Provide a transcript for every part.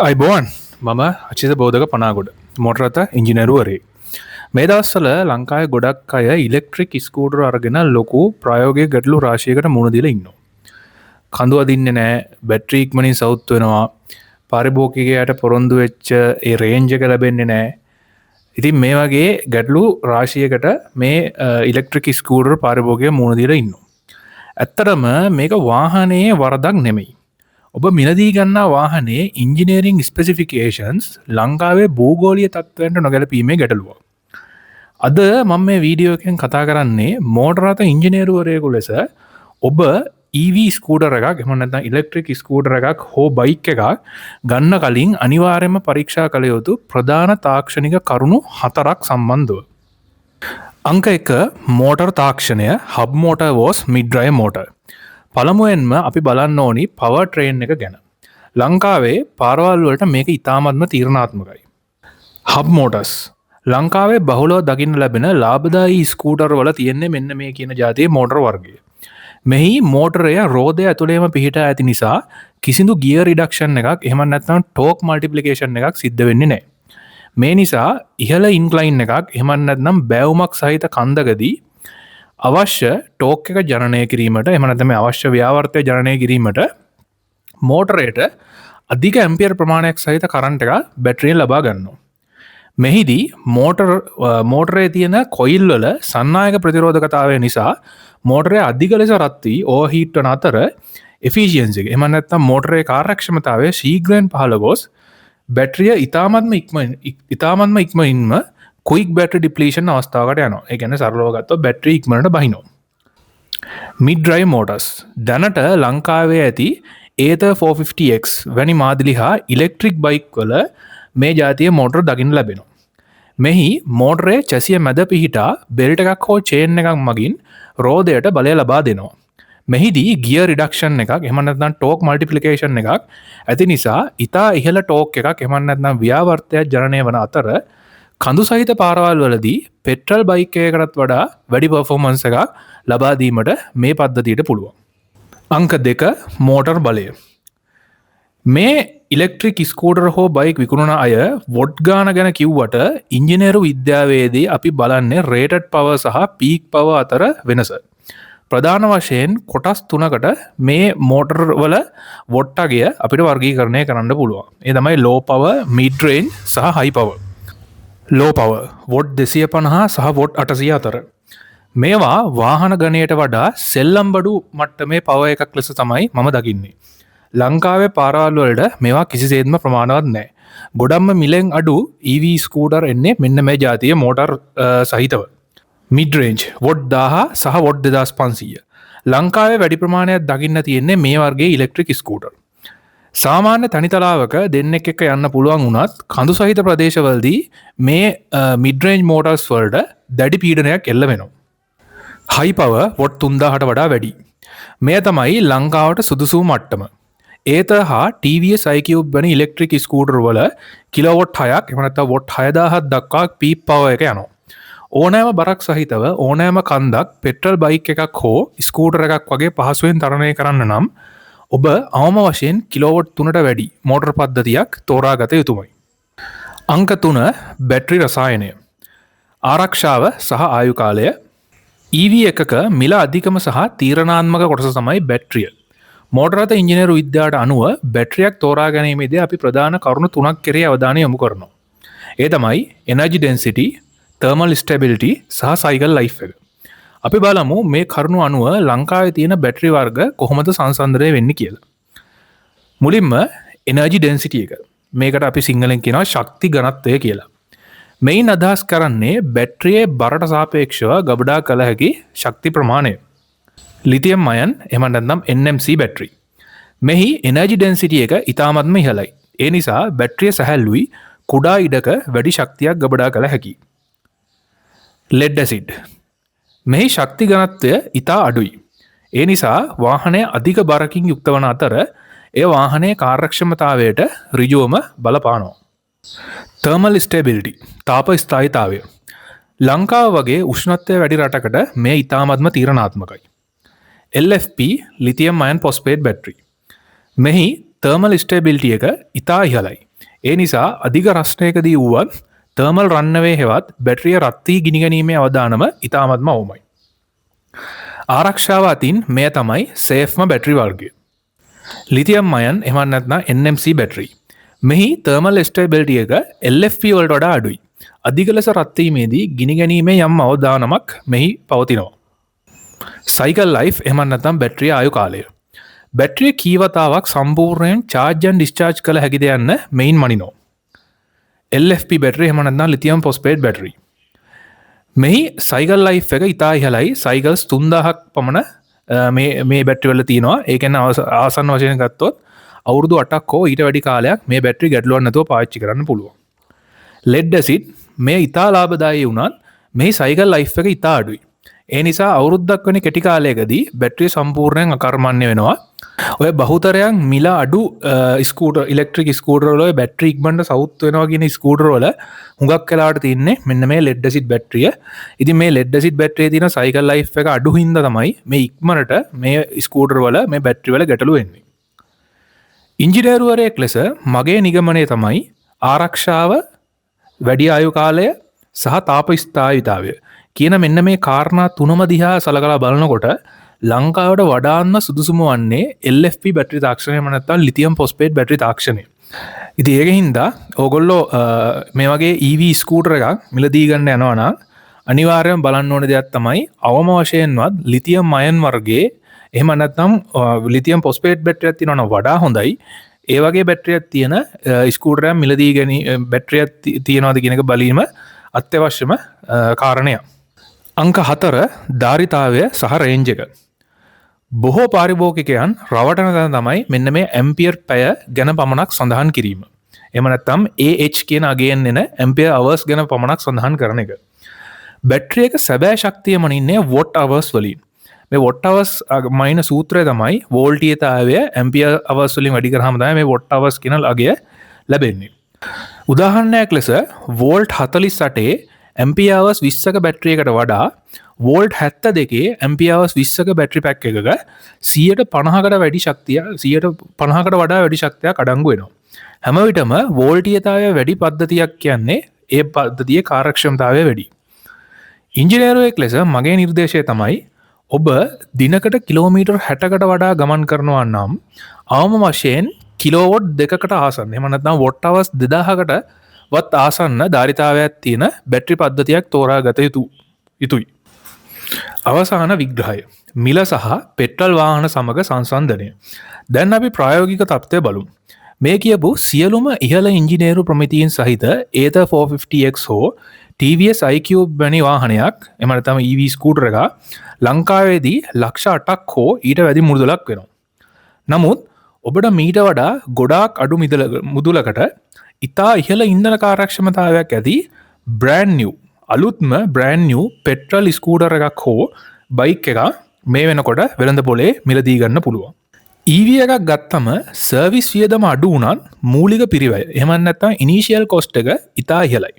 අයිබෝන් මම අචිත බෝධක පනාගොඩ මොටරත ඉංජිනරුවරේ මේ දවස්වල ලංකාවේ ගොඩක් අය ඉලෙක්ට්‍රික් ස්කූටර් අරගෙන ලොකු ප්‍රායෝගික ගැටලු රාශියකට මුහුණ දීලා ඉන්නවා. කඳු අදින්නේ නැහැ, බැටරි ඉක්මනින් සවුත් වෙනවා, පාරිභෝගිකයාට පොරොන්දු වෙච්ච ඒ රේන්ජ් එක ලැබෙන්නේ නැහැ. ඉතින් මේ වගේ ගැටලු රාශියකට මේ ඉලෙක්ට්‍රික් ස්කූටර් පාරිභෝගිකයා මුහුණ දීලා ඉන්නවා. ඇත්තටම මේක වාහනයේ වරදක් නෙමෙයි. ඔබ මිලදී ගන්නා වාහනේ ඉංජිනේරිං ස්පෙසිෆිකේෂන්ස් ලංකාවේ භූගෝලීය තත්ත්වයන්ට නොගැලපීමේ ගැටලුව. අද මම මේ වීඩියෝ එකෙන් කතා කරන්නේ මෝටර රථ ඉංජිනේරුවරයෙකු ලෙස ඔබ EV ස්කූටර් එකක් එහෙම නැත්නම් ඉලෙක්ට්‍රික් ස්කූටර් එකක් හෝ බයික් එකක් ගන්න කලින් අනිවාර්යයෙන්ම පරීක්ෂා කළ යුතු ප්‍රධාන තාක්ෂණික කරුණු 4ක් සම්බන්ධව. අංක 1 මෝටර් තාක්ෂණය hub motor wars mid drive motor. පළමුවෙන්ම අපි බලන්න ඕනි පවර් ට්‍රේන් එක ගැන. ලංකාවේ පාරවල් වලට මේක ඉතාමත්ම තීරණාත්මකයි. හබ් මෝටර්ස් ලංකාවේ බහුලව දකින්න ලැබෙන ලාභදායී ස්කූටර් වල තියෙන්නේ මෙන්න මේ කියන જાතියේ මෝටර් වර්ගය. මෙහි මෝටරය රෝදය ඇතුළේම පිහිටා ඇති නිසා කිසිදු ගියර් රිඩක්ෂන් එකක් එහෙම නැත්නම් ටෝක් මල්ටිප්ලිකේෂන් එකක් සිද්ධ වෙන්නේ නැහැ. මේ නිසා ඉහළ ඉන්ක්ලයින් එකක් එහෙම නැත්නම් බෑවුමක් සහිත කන්දකදී අවශ්‍ය ටෝක් එක ජනනය කිරීමට එහෙම නැත්නම් අවශ්‍ය ව්‍යාවර්තය ජනනය කිරීමට මෝටරයට අධික ඇම්පියර් ප්‍රමාණයක් සහිත කරන්ට් එක බැටරියෙන් ලබා ගන්නවා. මෙහිදී මෝටරේ තියෙන කොයිල් වල සන්නායක ප්‍රතිරෝධකතාවය නිසා මෝටරය අධික ලෙස රත් වී ඕවර්හීට් වන අතර එෆිෂියන්සි එක එහෙම නැත්නම් මෝටරේ කාර්යක්ෂමතාවය ශීඝ්‍රයෙන් පහළ ගොස් බැටරිය ඉතාමත්ම ඉක්මනින්ම ක්වික් බැටරි ඩිප්ලීෂන් අවස්ථාවකට යනවා. ඒ කියන්නේ සරලව ගත්තොත් බැටරි ඉක්මනට බහිනවා. මිඩ් ඩ්‍රයිව් මෝටර්ස් දැනට ලංකාවේ ඇති Ather 450X වැනි මාදිලි හා ඉලෙක්ට්‍රික් බයික් වල මේ જાතිය මෝටර දකින්න ලැබෙනවා. මෙහි මෝටරේ චැසිය මැද පිහිටා බෙල්ට් එකක් හෝ චේන් එකක් මගින් රෝදයට බලය ලබා දෙනවා. මෙහිදී ගියර් රිඩක්ෂන් එකක් එහෙම නැත්නම් ටෝක් මල්ටිප්ලිකේෂන් එකක් ඇති නිසා ඉතා ඉහළ ටෝක් එකක් එහෙම නැත්නම් ව්‍යාවර්තයක් ජනනය වන අතර කඳු සහිත පාරවල් වලදී පෙට්‍රල් බයික් එකකටත් වඩා වැඩි පර්ෆෝමන්ස් එකක් ලබා දීමට මේ පද්ධතියට පුළුවන්. අංක 2 මෝටර් බලය. මේ ඉලෙක්ට්‍රික් ස්කූටර් හෝ බයික් විකුණන අය වොට් ගාන ගැන කිව්වට ඉංජිනේරු විද්‍යාවේදී අපි බලන්නේ රේටඩ් පවර් සහ පීක් පවර් අතර වෙනස. ප්‍රධාන වශයෙන් කොටස් 3කට මේ මෝටර් වල වොට් අගය අපිට වර්ගීකරණය කරන්න පුළුවන්. ඒ තමයි ලෝ පවර්, මිඩ් රේන්ජ් සහ හයි පවර්. ලෝ පව වොට් 250 සහ වොට් 800 අතර. මේවා වාහන ගණයට වඩා සෙල්ලම් බඩු මට්ටමේ පව එකක් ලෙස තමයි මම දකින්නේ. ලංකාවේ පාරවල් වලට මේවා කිසිසේත්ම ප්‍රමාණවත් නැහැ. ගොඩක්ම මිලෙන් අඩු EV ස්කූටර් එන්නේ මෙන්න මේ જાතිය මෝටර් සහිතව. මිඩ් රේන්ජ් වොට් 1000 සහ වොට් 2500. ලංකාවේ වැඩි ප්‍රමාණයක් දකින්න තියෙන්නේ මේ වර්ගයේ ඉලෙක්ට්‍රික් ස්කූටර්. සාමාන්‍ය තනිතලාවක දෙන්නෙක් එක්ක යන්න පුළුවන් වුණත් කඳු සහිත ප්‍රදේශවලදී මේ මිඩ් රේන්ජ් මෝටර්ස් වලට දැඩි පීඩනයක් එල්ල වෙනවා. හයි පවර් වොට් 3000ට වඩා වැඩි. මෙය තමයි ලංකාවට සුදුසු මට්ටම. Ather හා TVS iQube වැනි ඉලෙක්ට්‍රික් ස්කූටර් වල කිලෝවොට් 6ක් එහෙම නැත්නම් වොට් 6000ක් දක්වා පීක් පවර් එක යනවා. ඕනෑම බරක් සහිතව ඕනෑම කන්දක් පෙට්‍රල් බයික් එකක් හෝ ස්කූටර් එකක් වගේ පහසුවෙන් තරණය කරන්න නම් ඔබ අවම වශයෙන් කිලෝවොට් 3ට වැඩි මෝටර් පද්ධතියක් තෝරාගත යුතුමයි. අංක 3 බැටරි රසායනය. ආරක්ෂාව සහ ආයු කාලය. EV එකක මිල අධිකම සහ තීරණාත්මක කොටස තමයි බැටරිය. මෝටර රථ ඉංජිනේරු විද්‍යාවට අනුව බැටරියක් තෝරා ගැනීමේදී අපි ප්‍රධාන කරුණු 3ක් කෙරෙහි අවධානය යොමු කරනවා. ඒ තමයි එනර්ජි ඩෙන්සිටි, තර්මල් ස්ටැබිලිටි සහ සයිකල් ලයිෆ් එක. අපි බලමු මේ කරුණු අනුව ලංකාවේ තියෙන බැටරි වර්ග කොහොමද සංසන්දනය වෙන්නේ කියලා. මුලින්ම එනර්ජි ඩෙන්සිටි එක. මේකට අපි සිංහලෙන් කියනවා ශක්ති ඝනත්වය කියලා. මෙයින් අදහස් කරන්නේ බැටරියේ බරට සාපේක්ෂව ගබඩා කළ හැකි ශක්ති ප්‍රමාණය. ලිතියම් අයන් එහෙම නැත්නම් NMC බැටරි. මෙහි එනර්ජි ඩෙන්සිටි එක ඉතාමත්ම ඉහළයි. ඒ නිසා බැටරිය සැහැල්ලුයි කුඩා ඉඩක වැඩි ශක්තියක් ගබඩා කළ හැකියි. Lead acid. මෙහි ශක්ති ඝනත්වය ඉතා අඩුයි. ඒ නිසා වාහනය අධික බරකින් යුක්ත වන අතර එය වාහනයේ කාර්යක්ෂමතාවයට ඍජුවම බලපානවා. තර්මල් ස්ටැබිලිටි තාප ස්ථායීතාවය. ලංකාව වගේ උෂ්ණත්වය වැඩි රටකට මේ ඉතාමත්ම තීරණාත්මකයි. LFP lithium ion phosphate battery. මෙහි තර්මල් ස්ටේබිලිටි එක ඉතා ඉහළයි. ඒ නිසා අධික රස්නයකදී වුවත් තර්මල් රන්නවේ හෙවත් බැටරිය රත්වී ගිනිගැනීමේ අවධානම ඉතාමත්ම අවමයි. ආරක්ෂාව අතින් මෙය තමයි සේෆ්ම බැටරි වර්ගය. ලිතියම් අයන් එමන්නත්න NMC බැටරි. මෙහි තර්මල් ස්ටේබිලිටි එක LFP වලට වඩා අඩුයි. අධික ලෙස රත්වීමේදී ගිනිගැනීමේ යම් අවධානමක් මෙහි පවතිනවා. සයිකල් ලයිෆ් එමන්නතම් බැටරිය ආයු කාලය. බැටරිය කීවතාවක් සම්පූර්ණයෙන් චාර්ජන් ඩිස්චාර්ජ් කළ හැකිද යන්න මෙයින් මනිනෝ. LFP බැටරි එමනත්නම් ලිතියම් පොස්පේට් බැටරි. මෙහි සයිකල් ලයිෆ් එක ඉතා ඉහලයි. සයිකල්ස් 3000ක් පමණ මේ බැටරිවල තියෙනවා. ඒකෙන් ආසන්න වශයෙන් ගත්තොත් අවුරුදු 8ක් හෝ ඊට වැඩි කාලයක් මේ බැටරි ගැටලුවක් නැතුව පාවිච්චි කරන්න පුළුවන්. ලෙඩ් ඇසිඩ් මේ ඉතා ලාභදායී වුණත් මෙහි සයිකල් ලයිෆ් එක ඉතා අඩුයි. ඒ නිසා අවුරුද්දක් වෙන කෙටි කාලයකදී බැටරිය සම්පූර්ණයෙන් අකර්මණ්‍ය වෙනවා. ඔය බහුතරයන් මිල අඩු ස්කූටර් ඉලෙක්ට්‍රික් ස්කූටර් වල බැටරි ඉක්මනට සවුත් වෙනවා කියන ස්කූටර් වල හුඟක් වෙලාවට තියන්නේ මෙන්න මේ ලෙඩ් ඇසිඩ් බැටරිය. ඉතින් මේ ලෙඩ් ඇසිඩ් බැටරියේ තියෙන සයිකල් ලයිෆ් එක අඩු හින්දා තමයි මේ ඉක්මනට මේ ස්කූටර් වල මේ බැටරි වල ගැටලු වෙන්නේ. ඉංජිනේරුවරයෙක් ලෙස මගේ නිගමනය තමයි ආරක්ෂාව, වැඩි ආයු කාලය සහ තාපස්ථායීතාවය කියන මෙන්න මේ කාරණා තුනම දිහා සලකලා බලනකොට ලංකාවට වඩාන්න සුදුසුම වන්නේ LFP බැටරි තාක්ෂණය නැත්නම් ලිතියම් ෆොස්ෆේට් බැටරි තාක්ෂණය. ඉතින් ඒක හින්දා ඕගොල්ලෝ මේ වගේ EV ස්කූටර් එකක් මිලදී ගන්න යනවා නම් අනිවාර්යයෙන් බලන්න ඕන දෙයක් තමයි අවම වශයෙන්වත් ලිතියම් අයන් වර්ගයේ එහෙම නැත්නම් ලිතියම් ෆොස්ෆේට් බැටරියක් තියෙනවා වඩා හොඳයි. ඒ වගේ බැටරියක් තියෙන ස්කූටරයක් මිලදී ගැනීම බැටරියක් තියනවාද කියන එක බලීම අත්‍යවශ්‍යම කාරණයක්. අංක 4 ධාරිතාවය සහ රේන්ජ් එක. බොහෝ පාරිභෝගිකයන් රවටන තැන තමයි මෙන්න මේ ඇම්පියර් පැය ගැන පමණක් සඳහන් කිරීම. එහෙම නැත්නම් AH කියන අගයෙන් එන ඇම්පියර් අවර්ස් ගැන පමණක් සඳහන් කරන එක. බැටරි එක සැබෑ ශක්තිය මනින්නේ වොට් අවර්ස් වලින්. මේ වොට් අවර්ස් මයින සූත්‍රය තමයි වෝල්ටීයතාවය ඇම්පියර් අවර්ස් වලින් වැඩි කරාම තමයි මේ වොට් අවර්ස් කියන අගය ලැබෙන්නේ. උදාහරණයක් ලෙස වෝල්ට් 48 ඇම්පියර් අවර්ස් 20ක බැටරි එකට වඩා වෝල්ට් 72 ඇම්පියර් අවර්ස් 20ක බැටරි පැක් එකක 150කට වැඩි ශක්තිය 150කට වඩා වැඩි ශක්තියක් අඩංගු වෙනවා. හැම විටම වෝල්ටීයතාවය වැඩි පද්ධතියක් කියන්නේ ඒ පද්ධතියේ කාර්යක්ෂමතාවය වැඩි. ඉංජිනේරුවෙක් ලෙස මගේ නිර්දේශය තමයි ඔබ දිනකට කිලෝමීටර් 60කට වඩා ගමන් කරනවා නම් අවම වශයෙන් කිලෝවොට් 2කට ආසන්න. එහෙම නැත්නම් වොට් අවර්ස් 2000කට වත් ආසන්න ධාරිතාවයක් තියෙන බැටරි පද්ධතියක් තෝරා ගත යුතුයි. අවසාන විග්‍රහය. මිල සහ පෙට්‍රල් වාහන සමග සංසන්දනය. දැන් අපි ප්‍රායෝගික තත්ත්වය බලමු. මේ කියපු සියලුම ඉහළ ඉංජිනේරු ප්‍රමිතීන් සහිත Ather 450X හෝ TVS iQube වැනි වාහනයක් එහෙම නැත්නම් EV ස්කූටර් එක ලංකාවේදී ලක්ෂ 8ක් හෝ ඊට වැඩි මුදලක් වෙනවා. නමුත් ඔබට මීට වඩා ගොඩාක් අඩු මුදලකට ඉතා ඉහළ ඉන්ධන කාර්යක්ෂමතාවයක් ඇති බ්‍රෑන්ඩ් නිව් අලුත්ම බ්‍රෑන්ඩ් නිව් පෙට්‍රල් ස්කූටර් එකක් හෝ බයික් එක මේ වෙනකොට වෙළඳ පොලේ මිලදී ගන්න පුළුවන්. EV එකක් ගත්තම සර්විස් වියදම අඩු වුණත් මූලික පිරිවැය එහෙම නැත්නම් ඉනිෂියල් කොස්ට් එක ඉතා ඉහළයි.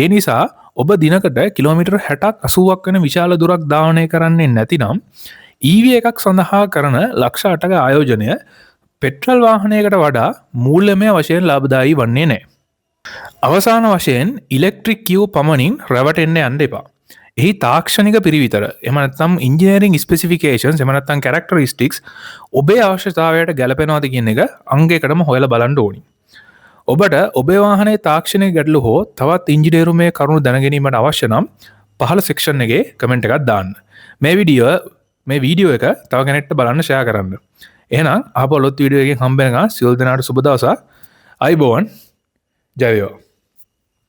ඒ නිසා ඔබ දිනකට කිලෝමීටර් 60ක් 80ක් වෙන විශාල දුරක් ධාවනය කරන්නේ නැතිනම් EV එකක් සඳහා කරන ලක්ෂ 8ක ආයෝජනය පෙට්‍රල් වාහනයකට වඩා මූල්‍යමය වශයෙන් ලාභදායී වන්නේ නැහැ. අවසාන වශයෙන් ඉලෙක්ට්‍රික් කියූ පමණින් රැවටෙන්න යන්න එපා. එහි තාක්ෂණික පිරිවිතර එහෙම නැත්නම් ඉන්ජිනියරින් ස්පෙસિෆිකේෂන්ස් එහෙම නැත්නම් කැරක්ටරිස්ටික්ස් ඔබේ අවශ්‍යතාවයට ගැලපෙනවද කියන එක අංගයකටම හොයලා බලන්න ඕනි. ඔබට ඔබේ වාහනේ තාක්ෂණික ගැටලු හෝ තවත් ඉංජිනේරුමේ කරුණු දැනගැනීමට අවශ්‍ය නම් පහළ සෙක්ෂන් එකේ කමෙන්ට් එකක් දාන්න. මේ වීඩියෝ එක තව කෙනෙක්ට බලන්න ෂෙයා කරන්න. එහෙනම් ආපහු අලුත් වීඩියෝ එකකින් හම්බ වෙනවා. සියලු දෙනාට සුබ දවසක්. අයබෝවන්. ජය වේවා.